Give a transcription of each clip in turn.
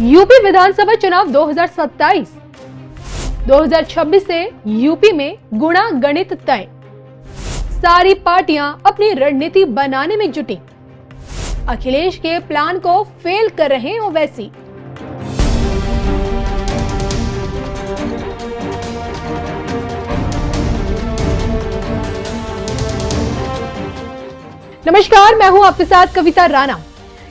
UP विधानसभा चुनाव 2027 2026 से UP में गुणा गणित तय। सारी पार्टियां अपनी रणनीति बनाने में जुटी। अखिलेश के प्लान को फेल कर रहे ओवैसी। नमस्कार, मैं हूं आपके साथ कविता राणा।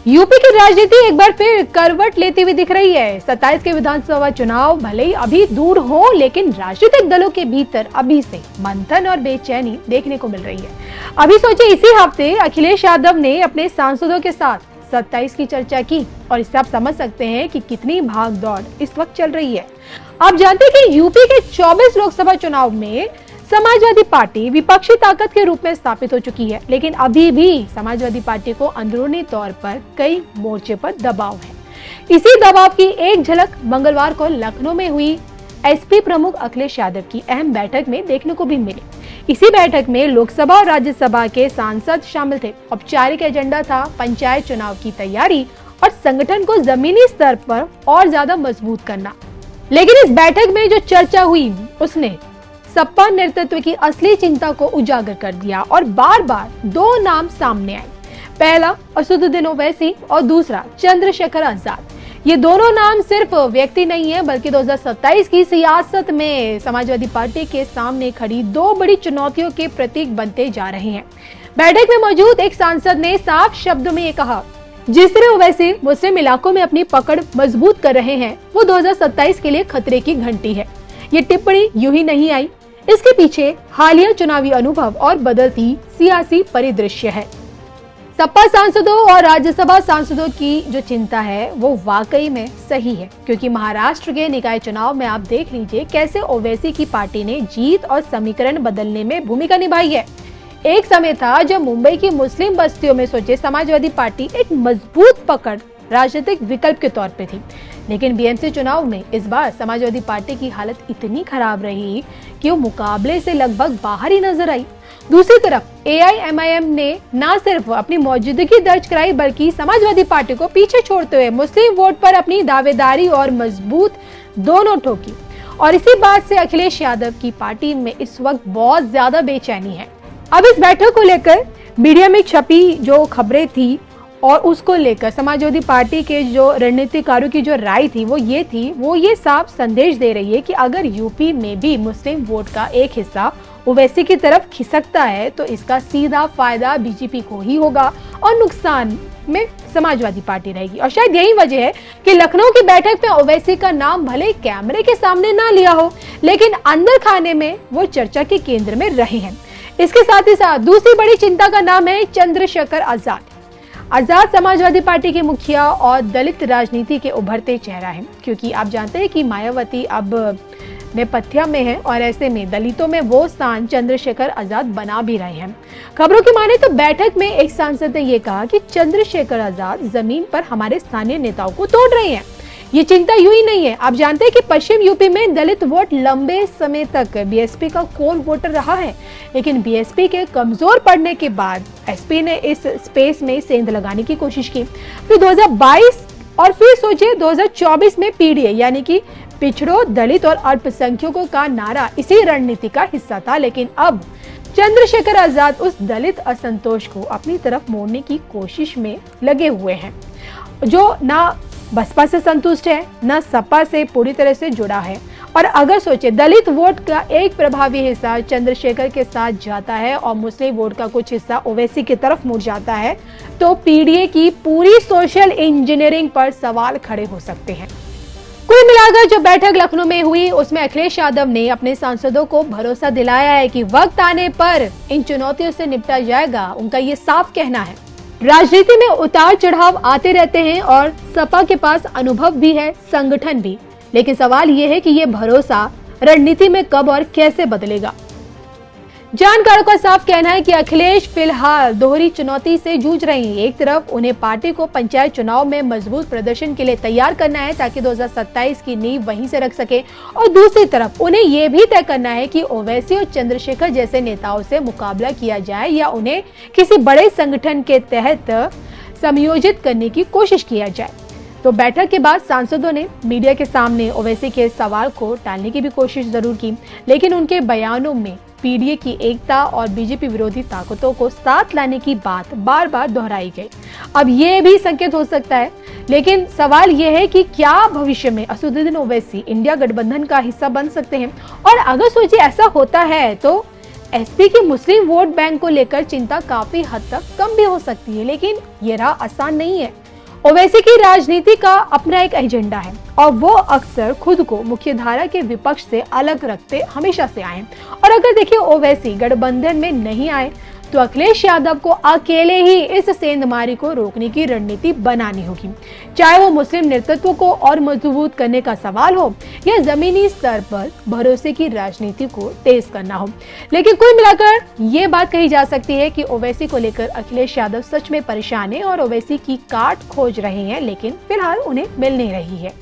यूपी की राजनीति एक बार फिर करवट लेती हुई दिख रही है। 27 के विधानसभा चुनाव भले ही अभी दूर हो, लेकिन राजनीतिक दलों के भीतर अभी से मंथन और बेचैनी देखने को मिल रही है। अभी सोचिए, इसी हफ्ते अखिलेश यादव ने अपने सांसदों के साथ 27 की चर्चा की और इससे आप समझ सकते हैं कि कितनी भाग दौड़ इस वक्त चल रही है। आप जानते हैं कि यूपी के 24 लोकसभा चुनाव में समाजवादी पार्टी विपक्षी ताकत के रूप में स्थापित हो चुकी है, लेकिन अभी भी समाजवादी पार्टी को अंदरूनी तौर पर कई मोर्चे पर दबाव है। इसी दबाव की एक झलक मंगलवार को लखनऊ में हुई एसपी प्रमुख अखिलेश यादव की अहम बैठक में देखने को भी मिली। इसी बैठक में लोकसभा और राज्यसभा के सांसद शामिल थे। औपचारिक एजेंडा था पंचायत चुनाव की तैयारी और संगठन को जमीनी स्तर पर और ज्यादा मजबूत करना। लेकिन इस बैठक में जो चर्चा हुई उसने सपा नेतृत्व की असली चिंता को उजागर कर दिया और बार बार दो नाम सामने आए। पहला असदुद्दीन ओवैसी और दूसरा चंद्रशेखर आजाद। ये दोनों नाम सिर्फ व्यक्ति नहीं है, बल्कि 2027 की सियासत में समाजवादी पार्टी के सामने खड़ी दो बड़ी चुनौतियों के प्रतीक बनते जा रहे हैं। बैठक में मौजूद एक सांसद ने साफ शब्दों में ये कहा, जिस तरह ओवैसी मुस्लिम इलाकों में अपनी पकड़ मजबूत कर रहे हैं, वो 2027 के लिए खतरे की घंटी है। ये टिप्पणी यूं ही नहीं आई, इसके पीछे हालिया चुनावी अनुभव और बदलती सियासी परिदृश्य है। सपा सांसदों और राज्यसभा सांसदों की जो चिंता है वो वाकई में सही है, क्योंकि महाराष्ट्र के निकाय चुनाव में आप देख लीजिए कैसे ओवैसी की पार्टी ने जीत और समीकरण बदलने में भूमिका निभाई है। एक समय था जब मुंबई की मुस्लिम बस्तियों में सोचे समाजवादी पार्टी एक मजबूत पकड़ राजनीतिक विकल्प के तौर पे थी, लेकिन बीएमसी चुनाव में इस बार समाजवादी पार्टी की हालत इतनी खराब रही कि वो मुकाबले से लगभग बाहर ही नजर आई। दूसरी तरफ एआईएमआईएम ने न सिर्फ अपनी मौजूदगी दर्ज कराई, बल्कि समाजवादी पार्टी को पीछे छोड़ते हुए मुस्लिम वोट पर अपनी दावेदारी और मजबूत दोनों ठोकी। और इसी बात से अखिलेश यादव की पार्टी में इस वक्त बहुत ज्यादा बेचैनी है। अब इस बैठक को लेकर मीडिया में छपी जो खबरें थी और उसको लेकर समाजवादी पार्टी के जो रणनीतिकारों की जो राय थी वो ये साफ संदेश दे रही है कि अगर यूपी में भी मुस्लिम वोट का एक हिस्सा ओवैसी की तरफ खिसकता है तो इसका सीधा फायदा बीजेपी को ही होगा और नुकसान में समाजवादी पार्टी रहेगी। और शायद यही वजह है कि लखनऊ की बैठक में ओवैसी का नाम भले कैमरे के सामने ना लिया हो, लेकिन अंदर खाने में वो चर्चा के केंद्र में रहे हैं। इसके साथ ही साथ दूसरी बड़ी चिंता का नाम है चंद्रशेखर आजाद। आजाद समाजवादी पार्टी के मुखिया और दलित राजनीति के उभरते चेहरा है, क्योंकि आप जानते हैं कि मायावती अब नेपथ्य में है और ऐसे में दलितों में वो स्थान चंद्रशेखर आजाद बना भी रहे हैं। खबरों की माने तो बैठक में एक सांसद ने ये कहा कि चंद्रशेखर आजाद जमीन पर हमारे स्थानीय नेताओं को तोड़ रहे हैं। ये चिंता यूं ही नहीं है। आप जानते हैं कि पश्चिम यूपी में दलित वोट लंबे समय तक बीएसपी का कोर वोटर रहा है, लेकिन बीएसपी के कमजोर पड़ने के बाद एसपी ने इस स्पेस में सेंध लगाने की कोशिश की। फिर 2022 और फिर सोचिए 2024 में पीडीए यानी कि पिछड़ों, दलित और अल्पसंख्यकों का नारा इसी रणनीति का हिस्सा था। लेकिन अब चंद्रशेखर आजाद उस दलित असंतोष को अपनी तरफ मोड़ने की कोशिश में लगे हुए हैं, जो ना बसपा से संतुष्ट है न सपा से पूरी तरह से जुड़ा है। और अगर सोचे दलित वोट का एक प्रभावी हिस्सा चंद्रशेखर के साथ जाता है और मुस्लिम वोट का कुछ हिस्सा ओवैसी की तरफ मुड़ जाता है, तो पीडीए की पूरी सोशल इंजीनियरिंग पर सवाल खड़े हो सकते हैं। कुल मिलाकर जो बैठक लखनऊ में हुई उसमें अखिलेश यादव ने अपने सांसदों को भरोसा दिलाया है कि वक्त आने पर इन चुनौतियों से निपटा जाएगा। उनका ये साफ कहना है। राजनीति में उतार चढ़ाव आते रहते हैं और सपा के पास अनुभव भी है, संगठन भी, लेकिन सवाल ये है कि ये भरोसा रणनीति में कब और कैसे बदलेगा। जानकारों का साफ कहना है कि अखिलेश फिलहाल दोहरी चुनौती से जूझ रहे हैं। एक तरफ उन्हें पार्टी को पंचायत चुनाव में मजबूत प्रदर्शन के लिए तैयार करना है ताकि 2027 की नींव वहीं से रख सके, और दूसरी तरफ उन्हें ये भी तय करना है कि ओवैसी और चंद्रशेखर जैसे नेताओं से मुकाबला किया जाए या उन्हें किसी बड़े संगठन के तहत समायोजित करने की कोशिश किया जाए। तो बैठक के बाद सांसदों ने मीडिया के सामने ओवैसी के सवाल को टालने की भी कोशिश जरूर की, लेकिन उनके बयानों में पीडीए की एकता और बीजेपी विरोधी ताकतों को साथ लाने की बात बार बार दोहराई गई। अब ये भी संकेत हो सकता है, लेकिन सवाल यह है कि क्या भविष्य में असदुद्दीन ओवैसी इंडिया गठबंधन का हिस्सा बन सकते हैं, और अगर सोचिए ऐसा होता है तो एसपी की मुस्लिम वोट बैंक को लेकर चिंता काफी हद तक कम भी हो सकती है। लेकिन ये राह आसान नहीं है। ओवैसी की राजनीति का अपना एक एजेंडा है और वो अक्सर खुद को मुख्यधारा के विपक्ष से अलग रखते हमेशा से आए। और अगर देखिए ओवैसी गठबंधन में नहीं आए तो अखिलेश यादव को अकेले ही इस सेंधमारी को रोकने की रणनीति बनानी होगी, चाहे वो मुस्लिम नेतृत्व को और मजबूत करने का सवाल हो या जमीनी स्तर पर भरोसे की राजनीति को तेज करना हो। लेकिन कुल मिलाकर ये बात कही जा सकती है कि ओवैसी को लेकर अखिलेश यादव सच में परेशान है और ओवैसी की काट खोज रहे हैं, लेकिन फिलहाल उन्हें मिल नहीं रही है।